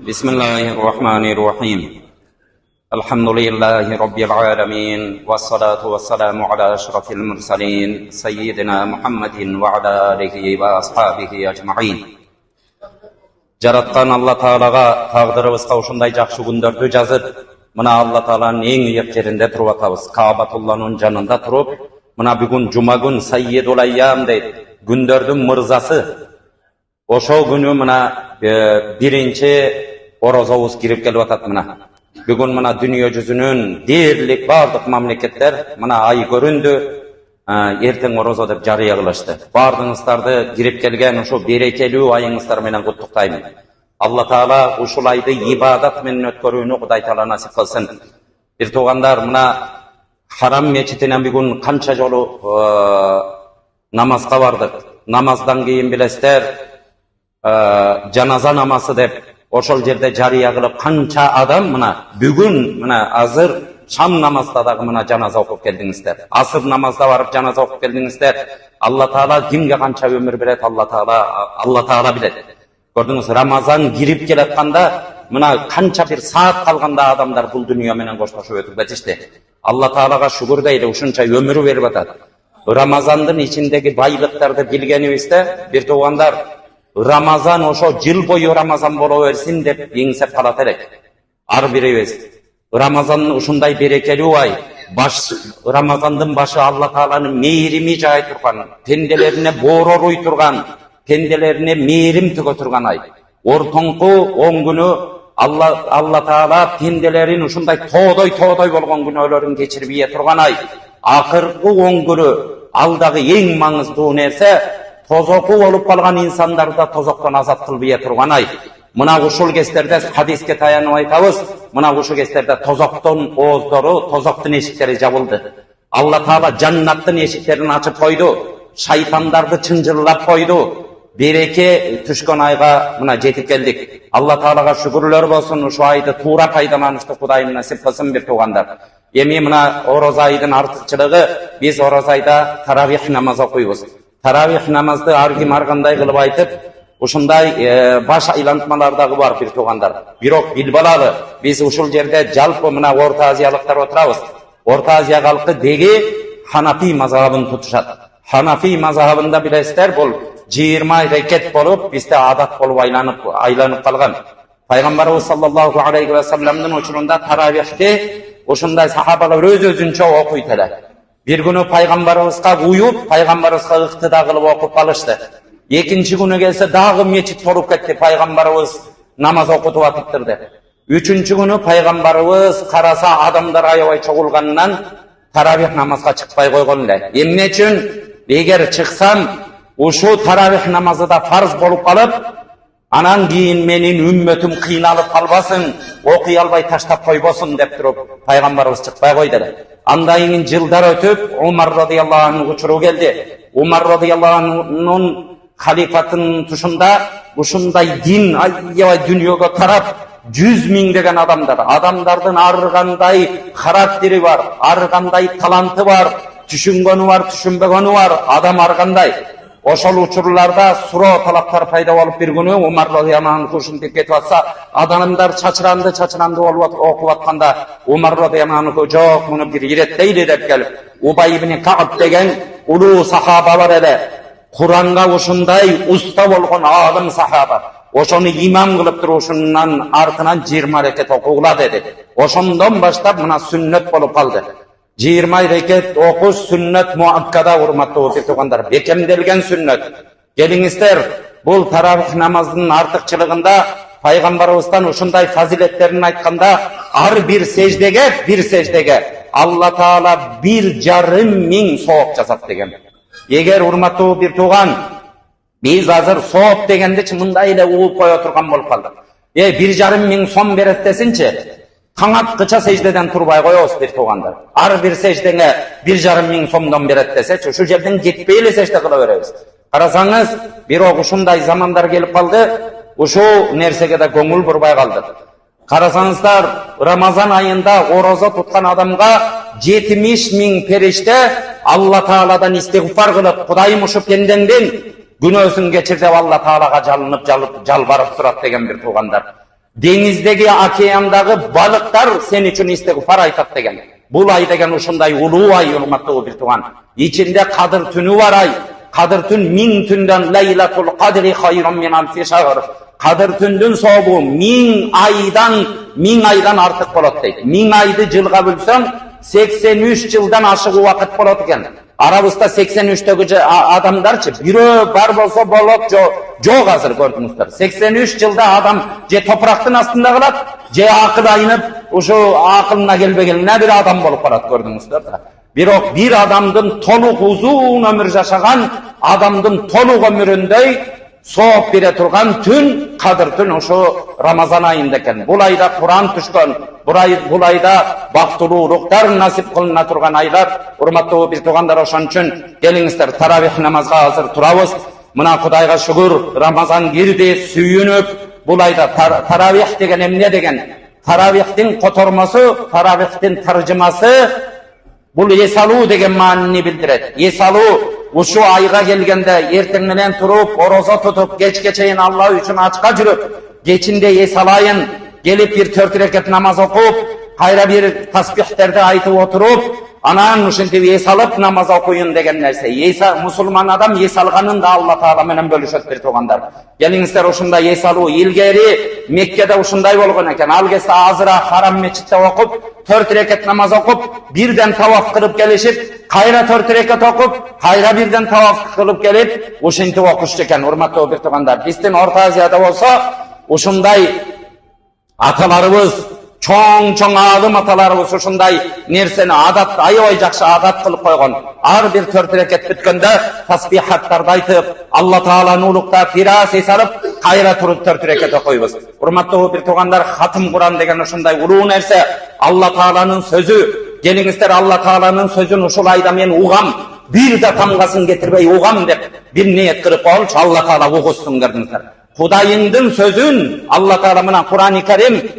بسم الله الرحمن الرحيم الحمد لله رب العالمين والصلاة والسلام على أشرف المرسلين سيدنا محمد وعلى آله وأصحابه أجمعين. Жараткан Алла Таалага тагдырыбызга ушундай жакшы күндөрдү жазып, мына Алла Тааланын эң ыйык жеринде туруп атабыз. Каабатулланын жанында туруп, мына бүгүн жума күн Саййидул Айям дейт, күндөрдүн мырзасы. Ошол күнү мына биринчи орозобуз кирип келип атат мына. Бүгүн мына дүйнө жүзүнүн дээрлик бардык мамлекеттер мына ай көрүндү, эртең орозо деп жарыя кылышты. Бардыгыңыздарды кирип келген ошо берекелүү айыңыздар менен куттуктайм. Алла Таала ушул айды ибадат менен өткөрүүнү Кудай Таала насип кылсын. Бир туугандар, мына Харам мечитинен бүгүн канча жолу намазга бардык. Намаздан кийин билесиздер, жаназа намазы деп ошол жерде жарыя кылып канча адам мына бүгүн мына азыр шам намазда дагы мына жаназа окуп келдиңиздер. Асыр намазда барып жаназа окуп келдиңиздер. Алла Таала кимге канча өмүр берет, Алла Таала билет. Көрдүңүз, Рамазан кирип келатканда мына канча бир саат калганда адамдар бул дүйнө менен коштошуп өтүп кетишти. Алла Таалага шүгүр дейли, ушунча өмүр берип атат. Рамазандын ичиндеги байлыктарды билгенибизде, бир туугандар, Рамазан ошо жыл бою Рамазан боло берсин деп эңсеп калат элек. Ар бирибиз Рамазан ушундай берекелүү ай, Рамазандын башы Алла Тааланын мээрими жай турган, пенделерине боороруй турган, пенделерине мээрим төгө турган ай. Ортоңку 10 күнү Алла Таала пенделерин ушундай тоодой болгон күнөөлөрүн кечирип ийе турган ай. Акыркы 10 күнү алдагы эң маңыздуу нерсе тозоку болуп калган инсандарды тозоктон азат кылып ийе турган ай. Мына ушул кездерде хадиске таянып айтабыз, мына ушул кездерде тозоктун ооздору, тозоктун эшиктери жабылды. Алла Таала жаннаттын эшиктерин ачып койду, шайтандарды чынжырлап койду. Береке түшкөн айга мына жетип келдик. Алла Таалага шүгүрлөр болсун, ушу айды туура пайдаланышты Кудайым насип кылсын бир туугандар. Эми мына орозо айдын артыкчылыгы, биз орозо айда таравих намаз окуйбуз. Таравих намазды ар ким ар кандай кылып айтып, ушундай баш айлантмалар дагы бар бир туугандар. Бирок билбалалы, биз ушул жерде жалпы мына Орто Азиялыктар отурабыз. Орто Азия калкы деги Ханафи мазхабын тутушат. Ханафи мазхабында билесиздер, бул 20 рекет болуп, бизде адат болуп айланып калган. Пайгамбарыбыз саллаллаху алейхи ва салламдын учурунда таравихти ушундай сахабалар өз-өзүнчө окуйт эле. Бир күнү пайгамбарыбызга уюп, пайгамбарыбызга ыктыда кылып окуп калышты. Экинчи күнү келсе дагы мечит толуп кетти, пайгамбарыбыз намаз окутуп атыптыр деп. Үчүнчү күнү пайгамбарыбыз караса адамдар аябай чогулганынан таравих намазга чыкпай койгон эле. Эмне үчүн? Эгер чыксам, ушу таравих намазы да фарз болуп калып, анан кийин менин үммөтүм кыйналып калбасын, окуй албай таштап койбосун деп туруп пайгамбарыбыз чыкпай койду эле. Андан кийин жылдар өтүп, Умар радыйаллаху анху учуру келди. Умар радыйаллаху анхунун халифатын тушунда ушундай дин аябай дүйнөгө тарап, 100 миңдеген адамдардын ар кандай характери бар, ар кандай таланты бар, түшүнгөнү бар, түшүнбөгөнү бар, адам ар кандай. Ошол учурларда суроо талаптар пайда болуп, бир күнү Умар радыйаллаху анху ушинтип кетип атса, адамдар чачыранды болуп окуп атканда Умар радыйаллаху анху жок, муну бир иреттейли деп келип, Убай ибн Кааб деген улуу сахаба бар эле. Куранга ушундай уста болгон алым сахаба. Ошону имам кылып туруп, ушунун артынан 20 рекет окугула деди. Ошондон баштап мына сүннөт болуп калды. 20 рекет окуш сүннөт муаккада, урматтуу туугандар, бекемделген сүннөт. Келиңиздер, бул таравих намазынын артыкчылыгында пайгамбарыбыздан ушундай фазилеттерин айтканда, ар бир сеждеге Алла Таала 1,5 миң сооп жазат деген. Эгер урматтуу бир тууган, биз азыр сооп дегендичи мындай эле угуп кое турган болуп калдык. 1,5 миң сом берет десинчи, каңаткыча сеждеден турбай коебуз бир туугандар. Ар бир сеждеңе 1,5 миң сомдон берет десечи, ушул жерден кетпей эле сежде кыла беребиз. Карасаңыз, бирок ушундай замандар келип калды, ушул нерсеге да көңүл бурбай калдык. Карасаңыздар, Рамазан айында орозо туткан адамга 70 миң периште Алла Тааладан истигфар кылып, Кудайым ушу пендеңдин күнөөсүн кечир деп Алла Таалага жалынып жалбарып турат деген бир туугандар. Dengizdeki, okeandagi balıklar sen için istiğfar aytat degen. Bul ay degen uşunday ulu ay, hurmatlı bir tuğan. İçinde Kadir tünü var ay. Kadir tün 1000 tünden Leylatul Kadri hayrun min alfi şahr. Kadir tündün soğubu 1000 aydan artık bolat deydi. 1000 aydı jılga bölsöň 83 yıldan aşık vakit bolat eken. Arabızda 83'teki adamlarçı biri bar bolsa bolop жоқ hazır gördüңүzдөр. 83 yılda adam je topraktın astında kalat, je akıl ayınıp, uşu akılına gelbegel ne bir adam bolup kalat gördüңүzдөр. Bir adamdın toluk uzun ömür yaşagan, adamdın toluk ömüründey soğuk bire turgan tün, Kadir tün uşu Ramazan ayında eken. Bu ayda Kur'an düşkön, bu ayda baktululuklar nasip kılına turgan aylar. Hurmatlı bir tuğanlar oşan üçün geliңizler taravih namazga hazır turabız. Mına Kudayga şükür Ramazan girdi, süyünüp, bu ayda taravih degen emne degen. Taravihtin kotorması, taravihtin tarjıması, bu yesalu degen manini bildiret. Yesalu, uşu ayga gelgende erteňmelen turup, oroza tutup, geç-geçeyin Allah üçün açka jürüp, geçinde yesalayın, gelip bir 4 reket namaz okup, hayra bir tasbihlerde aytıp oturup, anan uşinti yesalıp namaz okuyun degen nerse. Musulman adam yesalganın da Allah Taala menen bölüşöt bir tuğandar. Geliңizler uşunda yesalu, ilgeri Mekke'de uşunday bolgon eken. Al gelse azıra haram meçitte okup, 4 reket namaz okup, birden tavaf kılıp gelişip, hayra 4 reket okup, hayra birden tavaf kılıp gelip, uşinti okuştu eken. Hurmatlı bir tuğandar. Bizden Orta Asya'da olsa, uşunday atalarımız, çoň alım atalarımız uşunday nerseni adat, aýybay jakşy adat kılıp koygon. Ar bir 4 reket bitkende tasbihatlarda aytyp, Allah Taala'nın ulukta firas esaryp, hayra turup 4 reket okuýbuz. Hurmatly bir tuğandar, hatym Kur'an degen uşunday uluu nerse, Allah Taala'nın sözü. Geliңizler Allah Taala'nın sözün uşul ayda men ugam, bir de tamgasyn getirbey ugam dep bir niyet kırıp alç, Allah Taala ugusun gerdinizler. Hudaýyňdyň sözün Allah Taala mına Kur'an-ı Kerim,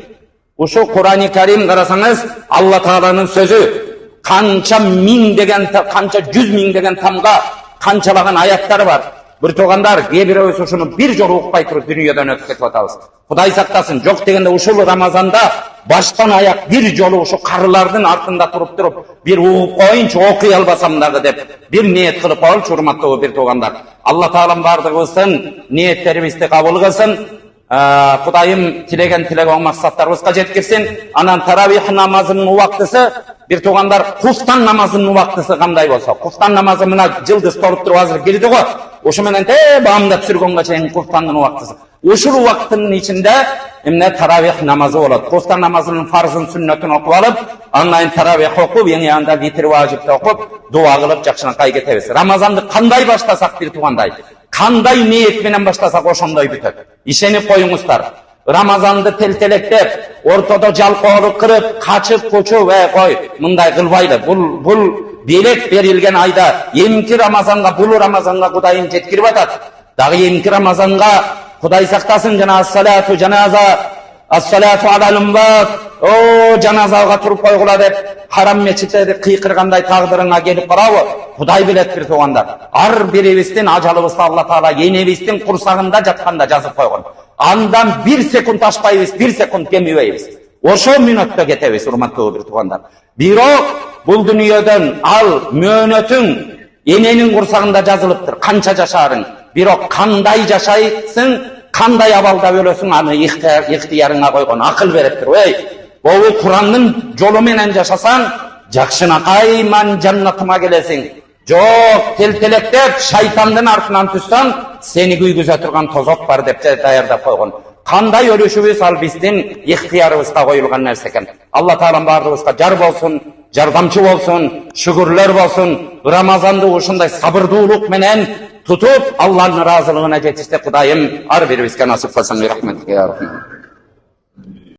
uşu Kur'an-ı Kerim karasanız Allah Taala'nın sözü kança 1000 degen, kança 100.000 degen tamga kançalagan ayatları var. Bir tuğandar, bir şunu bir jol ukpay turup dünýeden ötüp ketip atabız. Hudaý saktasın, jok degende uşul Ramazanda baştan ayak bir jolu uşu karılardın altında turup bir uğup koyunç okuy albasam dağı dep bir niyet kılıp alç, hurmatly bir tuğandar. Allah Taala'm bardygybızın niyetlerimizni kabul kılsın. Kudayım tilegen maksatlarımızga jetkirsin. Anan taravih namazının vaktısı bir tuğandar kuftan namazının vaktısı kanday bolsa. Kuftan namazı mına jıldız torup turup hazır girdi go. Oşu menen bağımda sürgönge çeyin kuftanın vaktısı. Oşul vaktının içinde emne taravih namazı bolat. Kuftan namazının farzın sünnetini okup alıp, anlayın taravih okup, yeni yanında vitir vacipte okup, dua kılıp jakşynakay ketebiz. Ramazanды kanday başlasak bir tuğanday, kanday niyet menen başlasak oşondoy bütöt. İşenip koyuңuzlar. Ramazanды teltelektep, ortada jalkoğlu kırıp, kaçıp koçup koy. Mınday kılbaylı. Bul belek berilgen ayda, emki Ramazanga, bul Ramazanga Kudayım jetkirip atat. Dağı emki Ramazanga Kuday saktasın jana as-salatu janaza, as-salatu alal-umbat, o janazaga turup koygula dep, haram meçitede kıykırganday tağdırına gelip barabu, Kuday bilet bir tuğandar. Ar biribizden ajalыбызды Allah Taala yenebizden kursagında jatkanda жазып koygon. Andan 1 sekund aşpaybiz, 1 sekund kemibeybiz. Oşo minutda ketebiz, hurmatly bir tuğandar. Birok bul dünýeden al möhnötüň enenin kursagında жазılıptır. Kança jaşaryň. Birok kanday jaşaýsың, kanday abalda ölösüň, any ihtiýaryňa koygon, akıl beripdir. Bu Kur'anyň jolu menen jaşasan, jakşynakay man jannatyma gelesiň. Jok, teltelektep şaytandan artынан tüssan, seni güýgüze turgan tozok bar dep daýardap koygon. Kanday ölüşübüz al bizdin ihtiýarybızda koyulgan nerse eken. Allah Taala bardygybızga jar bolsun, jardamçı bolsun, şükürler bolsun. Ramazandy uşunday sabırdуулuk menen tutup Allah'ın razılığına yetişti Kudayım. Ar biribizge nasip kılsın. Rahmetli ya Rahman.